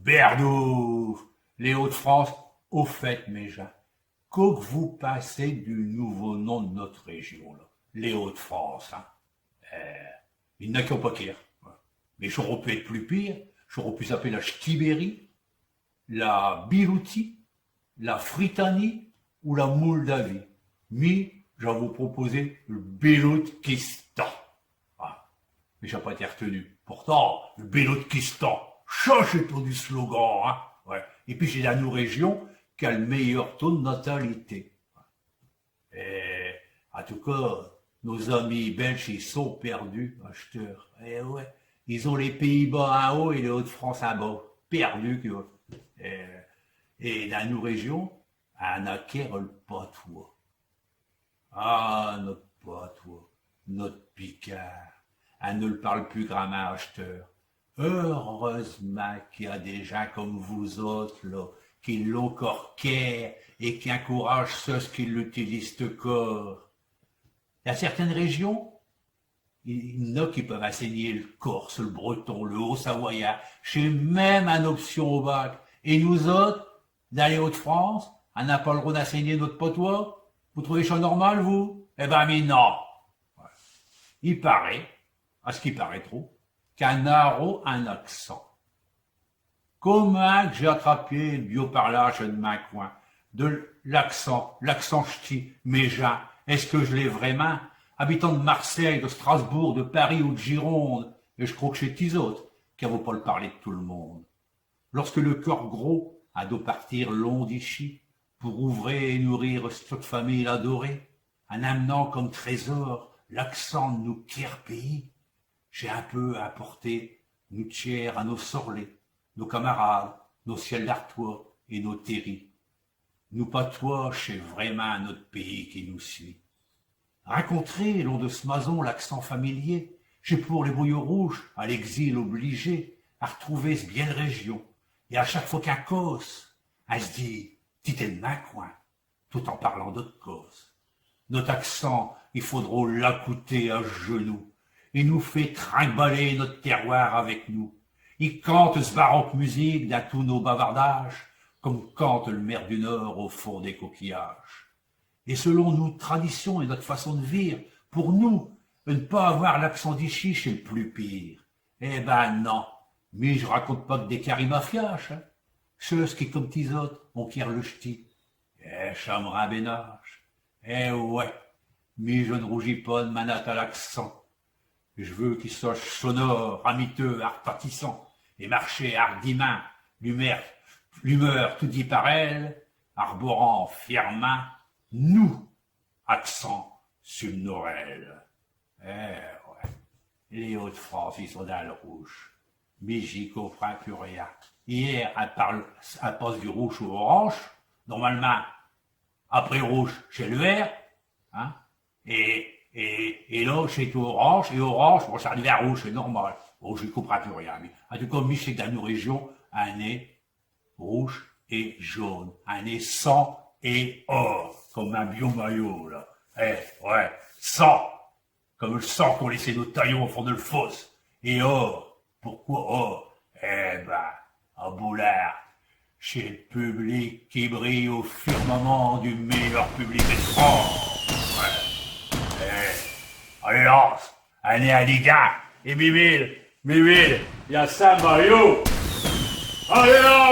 Berdouf, les Hauts-de-France, au fait, mes gens, que vous passez du nouveau nom de notre région, là, les Hauts-de-France, hein. Il n'y en a qui n'ont pas qu'ire. Mais j'aurais pu être plus pire, j'aurais pu s'appeler la Ch'tibérie, la Bilouti, la Fritanie ou la Moldavie. Mais j'ai vous proposer le Bélotkistan. Ah, mais j'ai pas été retenu. Pourtant, le Bélotkistan, changez pour du slogan, hein. Ouais. Et puis j'ai la nous région qui a le meilleur taux de natalité. Et, en tout cas, nos amis belges, ils sont perdus, acheteurs. Et ouais, ils ont les Pays-Bas en haut et les Hauts-de-France en bas. Perdus, quoi. Et dans nos régions, on acquiert le patois. Ah, notre patois, notre Picard. Elle ne le parle plus grammaire, acheteur. Heureusement qu'il y a des gens comme vous autres, là, qui l'ont corqué et qui encouragent ceux qui l'utilisent corps. Il y a certaines régions, il y en a qui peuvent enseigner le corse, le breton, le haut-savoyard, chez même en option au bac. Et nous autres, dans les Hauts-de-France, on n'a pas le droit d'enseigner notre patois? Vous trouvez ça normal, vous? Eh ben, mais non! Ouais. Il paraît, à ce qui paraît trop, qu'un aro un accent. Comment que j'ai attrapé le bioparlage de ma coin? De l'accent ch'ti, méja. Est-ce que je l'ai vraiment? Habitant de Marseille, de Strasbourg, de Paris ou de Gironde, et je crois que chez tes autres, qui vaut pas le parler de tout le monde. Lorsque le cœur gros a dû partir long d'ici, pour ouvrir et nourrir cette famille adorée, en amenant comme trésor l'accent de nos tiers pays, j'ai un peu apporté nous tiers à nos sorlets, nos camarades, nos ciels d'Artois et nos terris. Nous patois chez vraiment notre pays qui nous suit. Rencontrer, long de ce mason, l'accent familier, j'ai pour les brouillots rouges, à l'exil obligé, à retrouver ce bien région. Et à chaque fois qu'un cause, elle se dit, t'es de ma coin, tout en parlant d'autre cause. Notre accent, il faudra l'accoûter à genoux. Il nous fait trimballer notre terroir avec nous. Il cante ce baroque musique dans tous nos bavardages, comme cante le maire du Nord au fond des coquillages. Et selon nos traditions et notre façon de vivre, pour nous, ne pas avoir l'accent d'ici, c'est le plus pire. Eh ben non, mais je raconte pas que des carimafiaches, hein. Ceux qui, comme tes autres, ont quiert le ch'ti. Eh, chamera bénage. Eh ouais, mais je ne rougis pas de manette à l'accent. Je veux qu'il soit sonore, amiteux, arpatissant, et marcher hardiment, l'humeur tout dit par elle, arborant fièrement, nous, accent sur nos ailes. Eh ouais, les Hauts-de-France, ils sont dans le rouge. Mais j'y comprends plus rien. Hier, elle passe du rouge au orange. Normalement, après rouge, c'est le vert. Hein? Et là, c'est orange. Et orange, bon, ça arrive à rouge, c'est normal. Bon, j'y comprends plus rien. Mais en tout cas, je sais que dans nos régions, un est rouge et jaune. Un est sang et or. Comme un biomaillot, là. Eh, ouais, sang. Comme le sang qu'on laissait nos taillons au fond de le fosse. Et or. Pourquoi or? Eh ben, en boulard, chez le public qui brille au firmament du meilleur public de France. Ouais. Eh, allez, lance, allez à Liga, et Mimile, il y a Saint-Mario. Allez, lance!